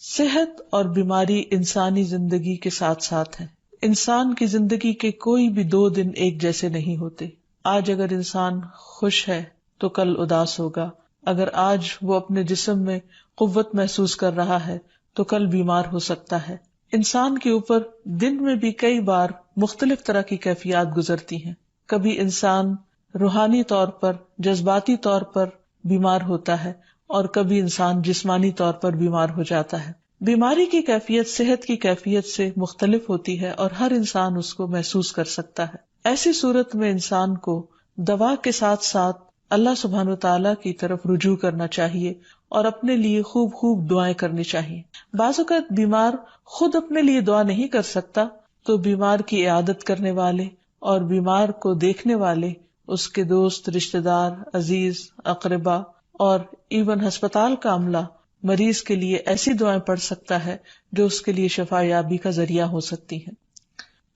صحت اور بیماری انسانی زندگی کے ساتھ ساتھ ہے. انسان کی زندگی کے کوئی بھی 2 دن ایک جیسے نہیں ہوتے. آج اگر انسان خوش ہے تو کل اداس ہوگا. اگر آج وہ اپنے جسم میں قوت محسوس کر رہا ہے تو کل بیمار ہو سکتا ہے. انسان کے اوپر دن میں بھی کئی بار مختلف طرح کی کیفیات گزرتی ہیں. کبھی انسان روحانی طور پر، جذباتی طور پر بیمار ہوتا ہے اور کبھی انسان جسمانی طور پر بیمار ہو جاتا ہے. بیماری کی کیفیت صحت کی کیفیت سے مختلف ہوتی ہے اور ہر انسان اس کو محسوس کر سکتا ہے. ایسی صورت میں انسان کو دوا کے ساتھ ساتھ اللہ سبحانہ وتعالیٰ کی طرف رجوع کرنا چاہیے اور اپنے لیے خوب خوب دعائیں کرنی چاہیے. بعض اوقات بیمار خود اپنے لیے دعا نہیں کر سکتا تو بیمار کی عیادت کرنے والے اور بیمار کو دیکھنے والے، اس کے دوست، رشتہ دار، عزیز، اقربا اور ایون ہسپتال کا عملہ مریض کے لیے ایسی دعائیں پڑھ سکتا ہے جو اس کے لیے شفا یابی کا ذریعہ ہو سکتی ہیں.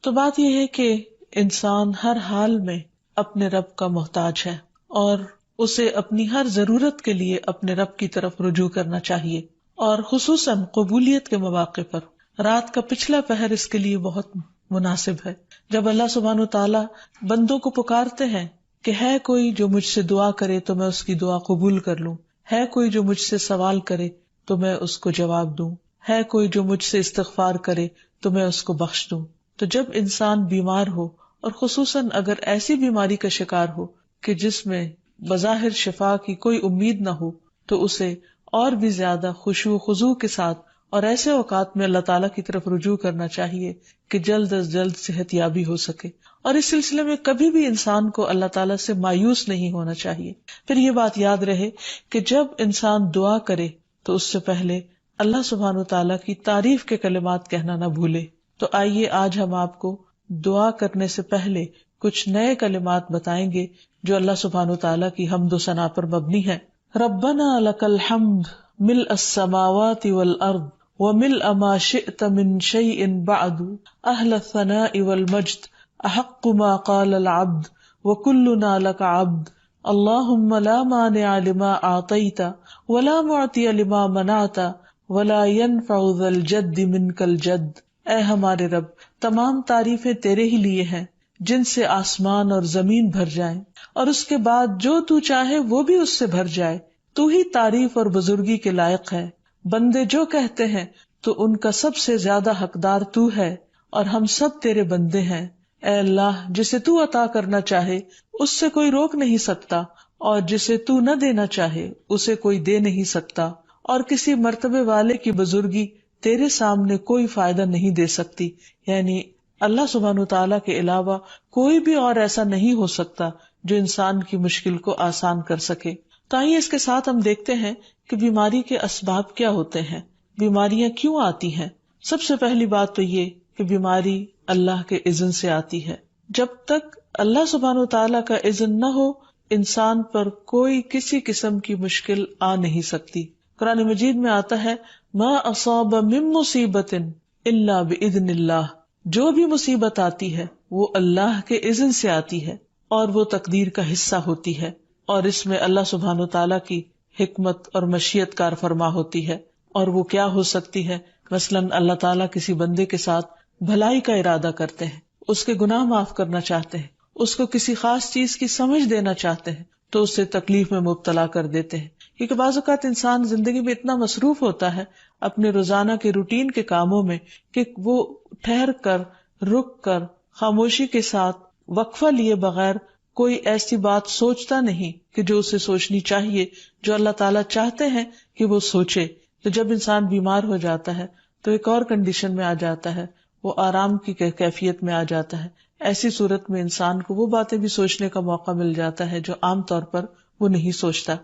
تو بات یہ ہے کہ انسان ہر حال میں اپنے رب کا محتاج ہے اور اسے اپنی ہر ضرورت کے لیے اپنے رب کی طرف رجوع کرنا چاہیے، اور خصوصاً قبولیت کے مواقع پر رات کا پچھلا پہر اس کے لیے بہت مناسب ہے، جب اللہ سبحانہ وتعالیٰ بندوں کو پکارتے ہیں کہ ہے کوئی جو مجھ سے دعا کرے تو میں اس کی دعا قبول کر لوں، ہے کوئی جو مجھ سے سوال کرے تو میں اس کو جواب دوں، ہے کوئی جو مجھ سے استغفار کرے تو میں اس کو بخش دوں. تو جب انسان بیمار ہو اور خصوصاً اگر ایسی بیماری کا شکار ہو کہ جس میں بظاہر شفا کی کوئی امید نہ ہو تو اسے اور بھی زیادہ خشوع و خضوع کے ساتھ اور ایسے اوقات میں اللہ تعالیٰ کی طرف رجوع کرنا چاہیے کہ جلد از جلد صحت یابی ہو سکے. اور اس سلسلے میں کبھی بھی انسان کو اللہ تعالیٰ سے مایوس نہیں ہونا چاہیے. پھر یہ بات یاد رہے کہ جب انسان دعا کرے تو اس سے پہلے اللہ سبحانہ وتعالیٰ کی تعریف کے کلمات کہنا نہ بھولے. تو آئیے آج ہم آپ کو دعا کرنے سے پہلے کچھ نئے کلمات بتائیں گے جو اللہ سبحانہ وتعالیٰ کی حمد و ثنا پر مبنی ہے. ربنا لک الحمد ملء السماوات والارض وملء ما شئت من شيء بعد اهل الثناء والمجد احق ما قال العبد وكلنا لك عبد اللهم لا مانع لما اعطيت ولا معطي لما منعت ولا ينفع ذا الجد منك الجد. اے ہمارے رب، تمام تعریفیں تیرے ہی لیے ہیں جن سے آسمان اور زمین بھر جائیں اور اس کے بعد جو تو چاہے وہ بھی اس سے بھر جائے. تو ہی تعریف اور بزرگی کے لائق ہے. بندے جو کہتے ہیں تو ان کا سب سے زیادہ حقدار تو ہے اور ہم سب تیرے بندے ہیں. اے اللہ، جسے تو عطا کرنا چاہے اس سے کوئی روک نہیں سکتا اور جسے تو نہ دینا چاہے اسے کوئی دے نہیں سکتا، اور کسی مرتبے والے کی بزرگی تیرے سامنے کوئی فائدہ نہیں دے سکتی. یعنی اللہ سبحانہ وتعالیٰ کے علاوہ کوئی بھی اور ایسا نہیں ہو سکتا جو انسان کی مشکل کو آسان کر سکے. تو آئیے اس کے ساتھ ہم دیکھتے ہیں کہ بیماری کے اسباب کیا ہوتے ہیں، بیماریاں کیوں آتی ہیں. سب سے پہلی بات تو یہ کہ بیماری اللہ کے اذن سے آتی ہے. جب تک اللہ سبحانہ وتعالیٰ کا اذن نہ ہو انسان پر کوئی کسی قسم کی مشکل آ نہیں سکتی. قرآن مجید میں آتا ہے ما اصاب من مصیبت الا باذن اللہ. جو بھی مصیبت آتی ہے وہ اللہ کے اذن سے آتی ہے اور وہ تقدیر کا حصہ ہوتی ہے، اور اس میں اللہ سبحانہ وتعالیٰ کی حکمت اور مشیت کار فرما ہوتی ہے. اور وہ کیا ہو سکتی ہے؟ مثلاً اللہ تعالیٰ کسی بندے کے ساتھ بھلائی کا ارادہ کرتے ہیں، اس کے گناہ معاف کرنا چاہتے ہیں، اس کو کسی خاص چیز کی سمجھ دینا چاہتے ہیں تو اسے تکلیف میں مبتلا کر دیتے ہیں. کیونکہ بعض اوقات انسان زندگی میں اتنا مصروف ہوتا ہے اپنے روزانہ کے روٹین کے کاموں میں کہ وہ ٹھہر کر، رک کر، خاموشی کے ساتھ وقفہ لیے بغیر کوئی ایسی بات سوچتا نہیں کہ جو اسے سوچنی چاہیے، جو اللہ تعالیٰ چاہتے ہیں کہ وہ سوچے. تو جب انسان بیمار ہو جاتا ہے تو ایک اور کنڈیشن میں آ جاتا ہے، وہ آرام کی کیفیت میں آ جاتا ہے. ایسی صورت میں انسان کو وہ باتیں بھی سوچنے کا موقع مل جاتا ہے جو عام طور پر وہ نہیں سوچتا.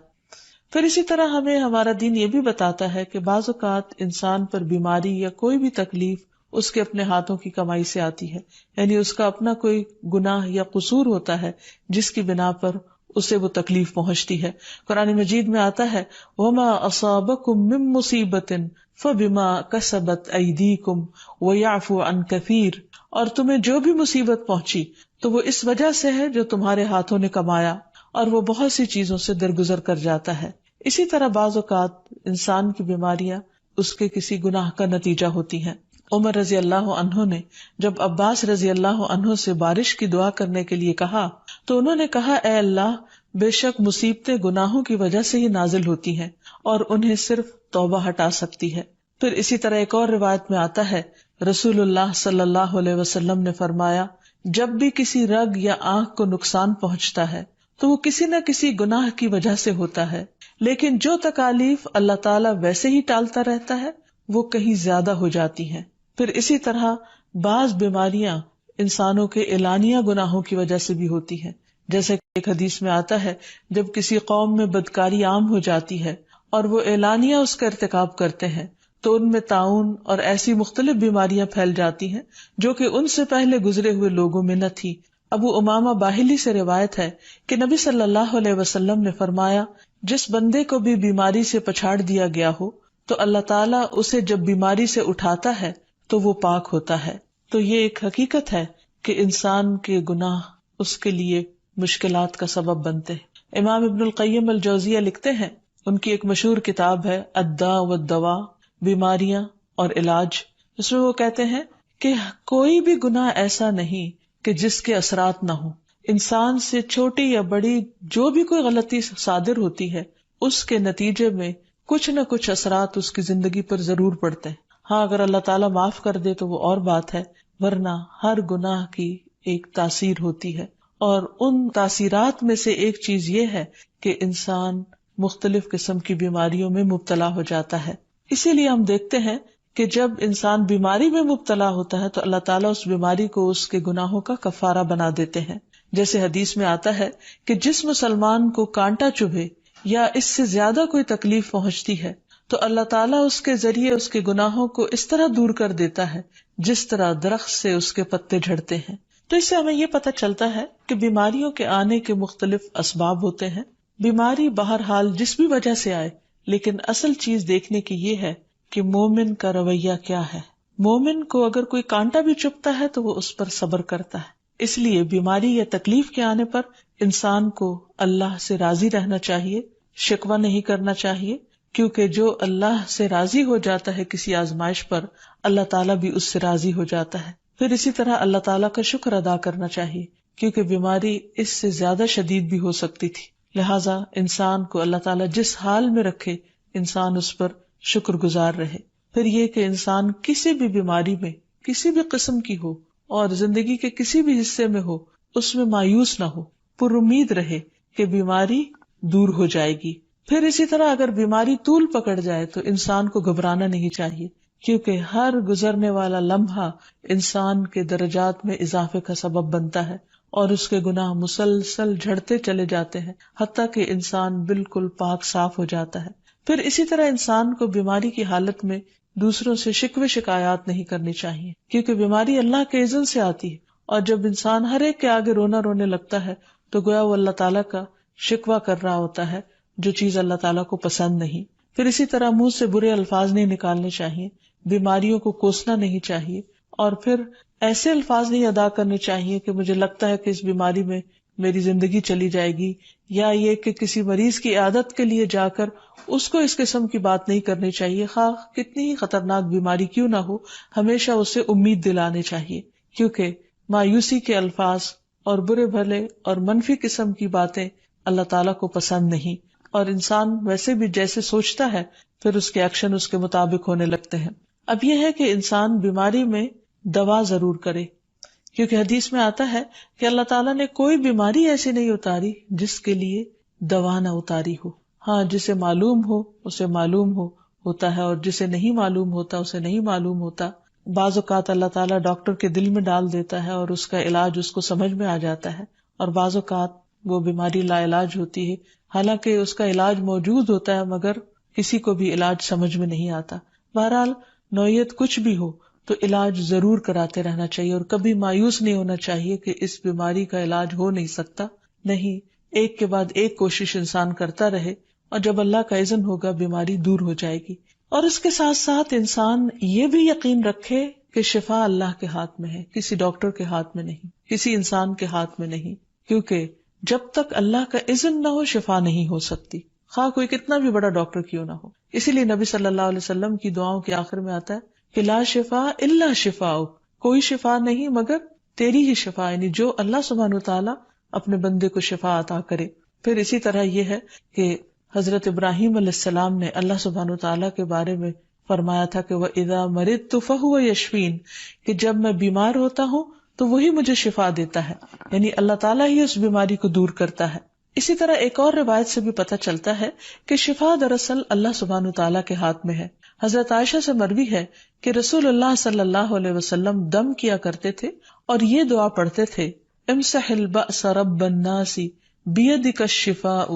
پھر اسی طرح ہمیں ہمارا دین یہ بھی بتاتا ہے کہ بعض اوقات انسان پر بیماری یا کوئی بھی تکلیف اس کے اپنے ہاتھوں کی کمائی سے آتی ہے، یعنی اس کا اپنا کوئی گناہ یا قصور ہوتا ہے جس کی بنا پر اسے وہ تکلیف پہنچتی ہے. قرآن مجید میں آتا ہے وَمَا أَصَابَكُم مِّن مُّصِيبَةٍ فَبِمَا كَسَبَتْ أَيْدِيكُمْ وَيَعْفُو عَن كَثِيرٍ. اور تمہیں جو بھی مصیبت پہنچی تو وہ اس وجہ سے ہے جو تمہارے ہاتھوں نے کمایا، اور وہ بہت سی چیزوں سے درگزر کر جاتا ہے. اسی طرح بعض اوقات انسان کی بیماریاں اس کے کسی گناہ کا نتیجہ ہوتی ہیں۔ عمر رضی اللہ عنہ نے جب عباس رضی اللہ عنہ سے بارش کی دعا کرنے کے لیے کہا تو انہوں نے کہا، اے اللہ، بے شک مصیبتیں گناہوں کی وجہ سے ہی نازل ہوتی ہیں اور انہیں صرف توبہ ہٹا سکتی ہے۔ پھر اسی طرح ایک اور روایت میں آتا ہے، رسول اللہ صلی اللہ علیہ وسلم نے فرمایا، جب بھی کسی رگ یا آنکھ کو نقصان پہنچتا ہے تو وہ کسی نہ کسی گناہ کی وجہ سے ہوتا ہے، لیکن جو تکالیف اللہ تعالیٰ ویسے ہی ٹالتا رہتا ہے وہ کہیں زیادہ ہو جاتی ہیں۔ پھر اسی طرح بعض بیماریاں انسانوں کے اعلانیہ گناہوں کی وجہ سے بھی ہوتی ہیں، جیسے کہ ایک حدیث میں آتا ہے، جب کسی قوم میں بدکاری عام ہو جاتی ہے اور وہ اعلانیہ اس کا ارتکاب کرتے ہیں تو ان میں طاعون اور ایسی مختلف بیماریاں پھیل جاتی ہیں جو کہ ان سے پہلے گزرے ہوئے لوگوں میں نہ تھی۔ ابو امامہ باہلی سے روایت ہے کہ نبی صلی اللہ علیہ وسلم نے فرمایا، جس بندے کو بھی بیماری سے پچھاڑ دیا گیا ہو تو اللہ تعالیٰ اسے جب بیماری سے اٹھاتا ہے تو وہ پاک ہوتا ہے۔ تو یہ ایک حقیقت ہے کہ انسان کے گناہ اس کے لیے مشکلات کا سبب بنتے ہیں۔ امام ابن القیم الجوزیہ لکھتے ہیں، ان کی ایک مشہور کتاب ہے الداء والدواء، بیماریاں اور علاج، اس میں وہ کہتے ہیں کہ کوئی بھی گناہ ایسا نہیں کہ جس کے اثرات نہ ہوں۔ انسان سے چھوٹی یا بڑی جو بھی کوئی غلطی صادر ہوتی ہے اس کے نتیجے میں کچھ نہ کچھ اثرات اس کی زندگی پر ضرور پڑتے ہیں۔ ہاں، اگر اللہ تعالیٰ معاف کر دے تو وہ اور بات ہے، ورنہ ہر گناہ کی ایک تاثیر ہوتی ہے، اور ان تاثیرات میں سے ایک چیز یہ ہے کہ انسان مختلف قسم کی بیماریوں میں مبتلا ہو جاتا ہے۔ اسی لیے ہم دیکھتے ہیں کہ جب انسان بیماری میں مبتلا ہوتا ہے تو اللہ تعالیٰ اس بیماری کو اس کے گناہوں کا کفارہ بنا دیتے ہیں۔ جیسے حدیث میں آتا ہے کہ جس مسلمان کو کانٹا چبھے یا اس سے زیادہ کوئی تکلیف پہنچتی ہے تو اللہ تعالیٰ اس کے ذریعے اس کے گناہوں کو اس طرح دور کر دیتا ہے جس طرح درخت سے اس کے پتے جھڑتے ہیں۔ تو اس سے ہمیں یہ پتہ چلتا ہے کہ بیماریوں کے آنے کے مختلف اسباب ہوتے ہیں۔ بیماری بہرحال جس بھی وجہ سے آئے، لیکن اصل چیز دیکھنے کی یہ ہے کہ مومن کا رویہ کیا ہے۔ مومن کو اگر کوئی کانٹا بھی چبھتا ہے تو وہ اس پر صبر کرتا ہے۔ اس لیے بیماری یا تکلیف کے آنے پر انسان کو اللہ سے راضی رہنا چاہیے، شکوہ نہیں کرنا چاہیے، کیونکہ جو اللہ سے راضی ہو جاتا ہے کسی آزمائش پر، اللہ تعالیٰ بھی اس سے راضی ہو جاتا ہے۔ پھر اسی طرح اللہ تعالیٰ کا شکر ادا کرنا چاہیے، کیونکہ بیماری اس سے زیادہ شدید بھی ہو سکتی تھی، لہٰذا انسان کو اللہ تعالیٰ جس حال میں رکھے انسان اس پر شکر گزار رہے۔ پھر یہ کہ انسان کسی بھی بیماری میں کسی بھی قسم کی ہو اور زندگی کے کسی بھی حصے میں ہو، اس میں مایوس نہ ہو، پر امید رہے کہ بیماری دور ہو جائے گی۔ پھر اسی طرح اگر بیماری طول پکڑ جائے تو انسان کو گھبرانا نہیں چاہیے، کیونکہ ہر گزرنے والا لمحہ انسان کے درجات میں اضافے کا سبب بنتا ہے اور اس کے گناہ مسلسل جھڑتے چلے جاتے ہیں، حتیٰ کہ انسان بالکل پاک صاف ہو جاتا ہے۔ پھر اسی طرح انسان کو بیماری کی حالت میں دوسروں سے شکوے شکایات نہیں کرنی چاہیے، کیونکہ بیماری اللہ کے اذن سے آتی ہے، اور جب انسان ہر ایک کے آگے رونے لگتا ہے تو گویا وہ اللہ تعالیٰ کا شکوہ کر رہا ہوتا ہے، جو چیز اللہ تعالیٰ کو پسند نہیں۔ پھر اسی طرح منہ سے برے الفاظ نہیں نکالنے چاہیے، بیماریوں کو کوسنا نہیں چاہیے، اور پھر ایسے الفاظ نہیں ادا کرنے چاہیے کہ مجھے لگتا ہے کہ اس بیماری میں میری زندگی چلی جائے گی، یا یہ کہ کسی مریض کی عیادت کے لیے جا کر اس کو اس قسم کی بات نہیں کرنی چاہیے، خواہ کتنی ہی خطرناک بیماری کیوں نہ ہو، ہمیشہ اسے امید دلانے چاہیے، کیونکہ مایوسی کے الفاظ اور برے بھلے اور منفی قسم کی باتیں اللہ تعالیٰ کو پسند نہیں، اور انسان ویسے بھی جیسے سوچتا ہے پھر اس کے ایکشن اس کے مطابق ہونے لگتے ہیں۔ اب یہ ہے کہ انسان بیماری میں دوا ضرور کرے، کیونکہ حدیث میں آتا ہے کہ اللہ تعالیٰ نے کوئی بیماری ایسی نہیں اتاری جس کے لیے دوا نہ اتاری ہو۔ ہاں، جسے معلوم ہو اسے معلوم ہوتا ہے، اور جسے نہیں معلوم ہوتا اسے نہیں معلوم ہوتا۔ بعض اوقات اللہ تعالیٰ ڈاکٹر کے دل میں ڈال دیتا ہے اور اس کا علاج اس کو سمجھ میں آ جاتا ہے، اور بعض اوقات وہ بیماری لا علاج ہوتی ہے، حالانکہ اس کا علاج موجود ہوتا ہے مگر کسی کو بھی علاج سمجھ میں نہیں آتا۔ بہرحال نوعیت کچھ بھی ہو تو علاج ضرور کراتے رہنا چاہیے، اور کبھی مایوس نہیں ہونا چاہیے کہ اس بیماری کا علاج ہو نہیں سکتا، نہیں، ایک کے بعد ایک کوشش انسان کرتا رہے، اور جب اللہ کا اذن ہوگا بیماری دور ہو جائے گی۔ اور اس کے ساتھ ساتھ انسان یہ بھی یقین رکھے کہ شفا اللہ کے ہاتھ میں ہے، کسی ڈاکٹر کے ہاتھ میں نہیں، کسی انسان کے ہاتھ میں نہیں، کیونکہ جب تک اللہ کا اذن نہ ہو شفا نہیں ہو سکتی، خواہ کوئی کتنا بھی بڑا ڈاکٹر کیوں نہ ہو. اسی لیے نبی صلی اللہ علیہ وسلم کی دعاؤں کے آخر میں آتا ہے کہ لا شفا الا شفاؤک، کوئی شفا نہیں مگر تیری ہی شفا، یعنی جو اللہ سبحانہ وتعالی اپنے بندے کو شفا عطا کرے. پھر اسی طرح یہ ہے کہ حضرت ابراہیم علیہ السلام نے اللہ سبحانہ وتعالی کے بارے میں فرمایا تھا کہ وَإِذَا مَرِضْتُ فَهُوَ يَشْفِينِ، کہ جب میں بیمار ہوتا ہوں تو وہی مجھے شفا دیتا ہے، یعنی اللہ تعالیٰ ہی اس بیماری کو دور کرتا ہے. اسی طرح ایک اور روایت سے بھی پتہ چلتا ہے کہ شفا دراصل اللہ سبحانہ وتعالی کے ہاتھ میں ہے. حضرت عائشہ سے مروی ہے کہ رسول اللہ صلی اللہ علیہ وسلم دم کیا کرتے تھے اور یہ دعا پڑھتے تھے امسح البأس رب الناس بیدک الشفاء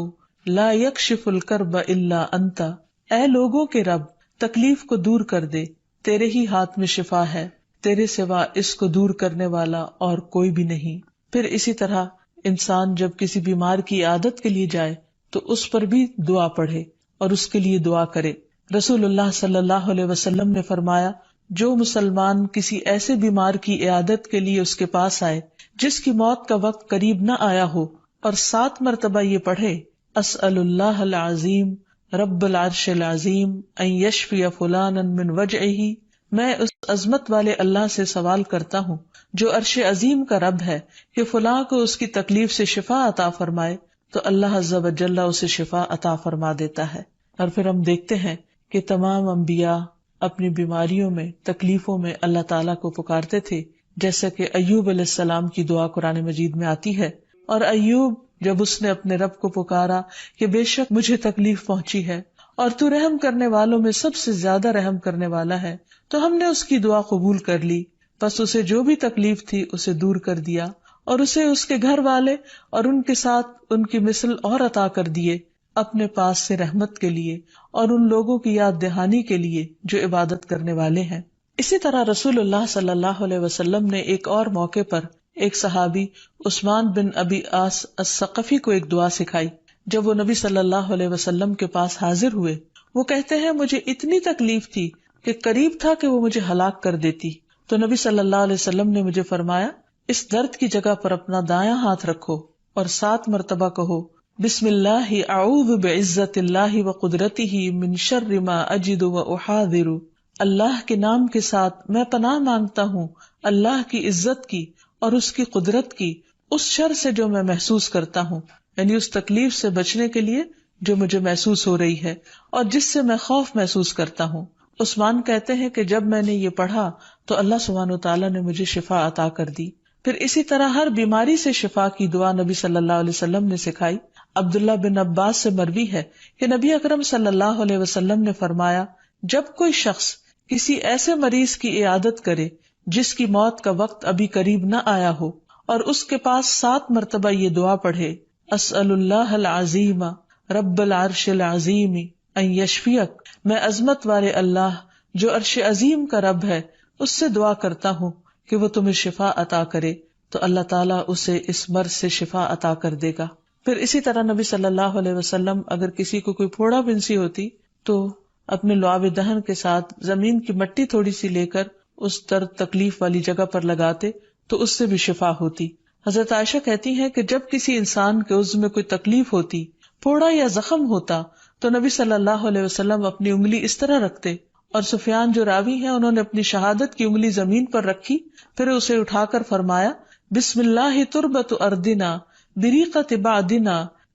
لا یکشف الکرب الا انت، اے لوگوں کے رب تکلیف کو دور کر دے، تیرے ہی ہاتھ میں شفا ہے، تیرے سوا اس کو دور کرنے والا اور کوئی بھی نہیں. پھر اسی طرح انسان جب کسی بیمار کی عیادت کے لیے جائے تو اس پر بھی دعا پڑھے اور اس کے لیے دعا کرے. رسول اللہ صلی اللہ علیہ وسلم نے فرمایا جو مسلمان کسی ایسے بیمار کی عیادت کے لیے اس کے پاس آئے جس کی موت کا وقت قریب نہ آیا ہو اور 7 مرتبہ یہ پڑھے اسأل اللہ العظیم رب العرش العظیم ان یشفی فلانا من وجعہ، میں اس عظمت والے اللہ سے سوال کرتا ہوں جو عرش عظیم کا رب ہے کہ فلاں کو اس کی تکلیف سے شفا عطا فرمائے، تو اللہ عز و جل اسے شفا عطا فرما دیتا ہے. اور پھر ہم دیکھتے ہیں کہ تمام انبیاء اپنی بیماریوں میں تکلیفوں میں اللہ تعالیٰ کو پکارتے تھے، جیسا کہ ایوب علیہ السلام کی دعا قرآن مجید میں آتی ہے. اور ایوب جب اس نے اپنے رب کو پکارا کہ بے شک مجھے تکلیف پہنچی ہے اور تو رحم کرنے والوں میں سب سے زیادہ رحم کرنے والا ہے، تو ہم نے اس کی دعا قبول کر لی، بس اسے جو بھی تکلیف تھی اسے دور کر دیا اور اسے اس کے گھر والے اور ان کے ساتھ ان کی مثل اور عطا کر دیے اپنے پاس سے رحمت کے لیے اور ان لوگوں کی یاد دہانی کے لیے جو عبادت کرنے والے ہیں. اسی طرح رسول اللہ صلی اللہ علیہ وسلم نے ایک اور موقع پر ایک صحابی عثمان بن ابی عاص الثقفی کو ایک دعا سکھائی. جب وہ نبی صلی اللہ علیہ وسلم کے پاس حاضر ہوئے، وہ کہتے ہیں مجھے اتنی تکلیف تھی کہ قریب تھا کہ وہ مجھے ہلاک کر دیتی، تو نبی صلی اللہ علیہ وسلم نے مجھے فرمایا اس درد کی جگہ پر اپنا دایاں ہاتھ رکھو اور 7 مرتبہ کہو بسم اللہ اعوذ بعزت اللہ وقدرتہ من شر ما اجد واحاذر، اللہ کے نام کے ساتھ میں پناہ مانگتا ہوں اللہ کی عزت کی اور اس کی قدرت کی اس شر سے جو میں محسوس کرتا ہوں، یعنی اس تکلیف سے بچنے کے لیے جو مجھے محسوس ہو رہی ہے اور جس سے میں خوف محسوس کرتا ہوں. عثمان کہتے ہیں کہ جب میں نے یہ پڑھا تو اللہ سبحانہ وتعالیٰ نے مجھے شفا عطا کر دی. پھر اسی طرح ہر بیماری سے شفا کی دعا نبی صلی اللہ علیہ وسلم نے سکھائی. عبداللہ بن عباس سے مروی ہے کہ نبی اکرم صلی اللہ علیہ وسلم نے فرمایا جب کوئی شخص کسی ایسے مریض کی عیادت کرے جس کی موت کا وقت ابھی قریب نہ آیا ہو اور اس کے پاس 7 مرتبہ یہ دعا پڑھے اسأل اللہ العظیم رب العرش العظیم ان یشفیک، میں عظمت والے اللہ جو عرش عظیم کا رب ہے اس سے دعا کرتا ہوں کہ وہ تمہیں شفا عطا کرے، تو اللہ تعالیٰ اسے اس مرض سے شفا عطا کر دے گا. پھر اسی طرح نبی صلی اللہ علیہ وسلم اگر کسی کو کوئی پھوڑا بنسی ہوتی تو اپنے لعاب دہن کے ساتھ زمین کی مٹی تھوڑی سی لے کر اس درد تکلیف والی جگہ پر لگاتے تو اس سے بھی شفا ہوتی. حضرت عائشہ کہتی ہیں کہ جب کسی انسان کے عضو میں کوئی تکلیف ہوتی، پھوڑا یا زخم ہوتا، تو نبی صلی اللہ علیہ وسلم اپنی انگلی اس طرح رکھتے، اور سفیان جو راوی ہیں انہوں نے اپنی شہادت کی انگلی زمین پر رکھی، پھر اسے اٹھا کر فرمایا بسم اللہ تربت اردنا بریقت بعدنا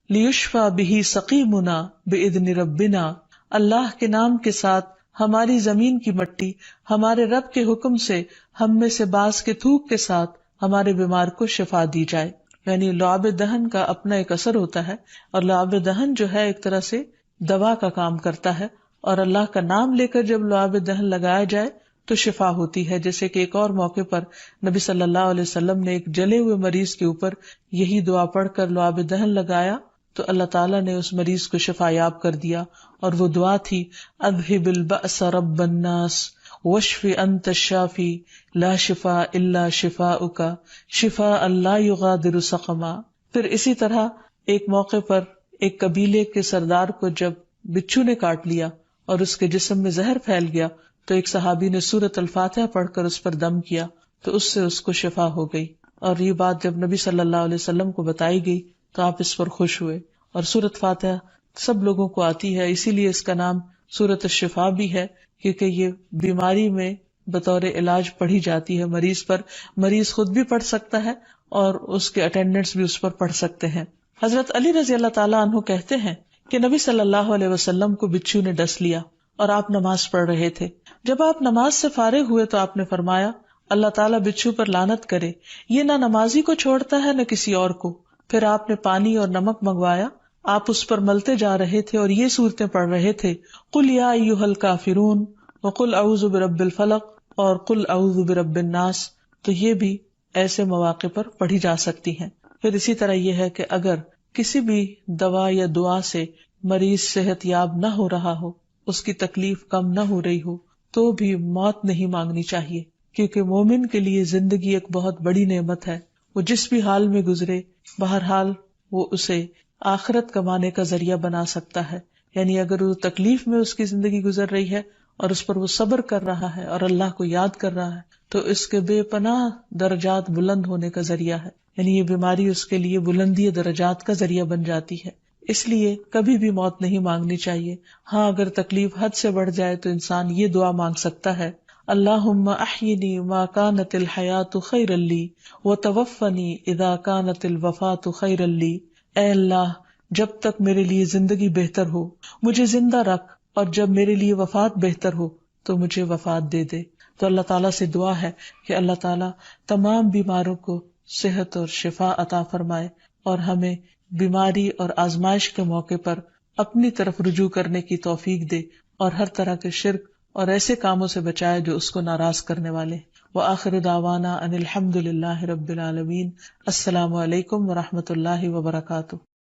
لیشفى به سقیمنا باذن ربنا، اللہ کے نام کے ساتھ ہماری زمین کی مٹی ہمارے رب کے حکم سے ہم میں سے بعض کے تھوک کے ساتھ ہمارے بیمار کو شفا دی جائے. یعنی لعاب دہن کا اپنا ایک اثر ہوتا ہے، اور لعاب دہن جو ہے ایک طرح سے دوا کا کام کرتا ہے، اور اللہ کا نام لے کر جب لعاب دہن لگایا جائے تو شفا ہوتی ہے. جیسے کہ ایک اور موقع پر نبی صلی اللہ علیہ وسلم نے ایک جلے ہوئے مریض کے اوپر یہی دعا پڑھ کر لعاب دہن لگایا تو اللہ تعالیٰ نے اس مریض کو شفا یاب کر دیا، اور وہ دعا تھی اذهب البأس رب الناس واشف انت الشافی لا شفاء الا شفاؤک شفاء لا یغادر سقما. پھر اسی طرح ایک موقع پر ایک قبیلے کے سردار کو جب بچھو نے کاٹ لیا اور اس کے جسم میں زہر پھیل گیا تو ایک صحابی نے سورۃ الفاتحہ پڑھ کر اس پر دم کیا تو اس سے اس کو شفا ہو گئی. اور یہ بات جب نبی صلی اللہ علیہ وسلم کو بتائی گئی تو آپ اس پر خوش ہوئے اور سورۃ فاتحہ سب لوگوں کو آتی ہے، اسی لیے اس کا نام سورۃ الشفا بھی ہے، کیونکہ یہ بیماری میں بطور علاج پڑھی جاتی ہے مریض پر. مریض خود بھی پڑھ سکتا ہے اور اس کے اٹینڈنٹس بھی اس پر پڑھ سکتے ہیں. حضرت علی رضی اللہ تعالیٰ عنہ کہتے ہیں کہ نبی صلی اللہ علیہ وسلم کو بچھو نے ڈس لیا اور آپ نماز پڑھ رہے تھے. جب آپ نماز سے فارغ ہوئے تو آپ نے فرمایا اللہ تعالیٰ بچھو پر لعنت کرے، یہ نہ نمازی کو چھوڑتا ہے نہ کسی اور کو. پھر آپ نے پانی اور نمک منگوایا، آپ اس پر ملتے جا رہے تھے اور یہ صورتیں پڑھ رہے تھے، قل یا ایھا الکافرون وقل اعوذ برب الفلق اور قل اعوذ برب الناس. تو یہ بھی ایسے مواقع پر پڑھی جا سکتی ہیں. پھر اسی طرح یہ ہے کہ اگر کسی بھی دوا یا دعا سے مریض صحت یاب نہ ہو رہا ہو، اس کی تکلیف کم نہ ہو رہی ہو، تو بھی موت نہیں مانگنی چاہیے، کیونکہ مومن کے لیے زندگی ایک بہت بڑی نعمت ہے. وہ جس بھی حال میں گزرے، بہرحال وہ اسے آخرت کمانے کا ذریعہ بنا سکتا ہے. یعنی اگر وہ تکلیف میں اس کی زندگی گزر رہی ہے اور اس پر وہ صبر کر رہا ہے اور اللہ کو یاد کر رہا ہے، تو اس کے بے پناہ درجات بلند ہونے کا ذریعہ ہے. یعنی یہ بیماری اس کے لیے بلندی درجات کا ذریعہ بن جاتی ہے. اس لیے کبھی بھی موت نہیں مانگنی چاہیے. ہاں اگر تکلیف حد سے بڑھ جائے تو انسان یہ دعا مانگ سکتا ہے، اللہم احینی ما کانت الحیات خیرا لی وتوفنی اذا کانت الوفات خیرا لی. اے اللہ، جب تک میرے لیے زندگی بہتر ہو مجھے زندہ رکھ، اور جب میرے لیے وفات بہتر ہو تو مجھے وفات دے دے. تو اللہ تعالیٰ سے دعا ہے کہ اللہ تعالیٰ تمام بیماروں کو صحت اور شفا عطا فرمائے اور ہمیں بیماری اور آزمائش کے موقع پر اپنی طرف رجوع کرنے کی توفیق دے اور ہر طرح کے شرک اور ایسے کاموں سے بچائے جو اس کو ناراض کرنے والے. وآخر دعوانا ان الحمد للہ رب العالمین. السلام علیکم ورحمۃ اللہ وبرکاتہ.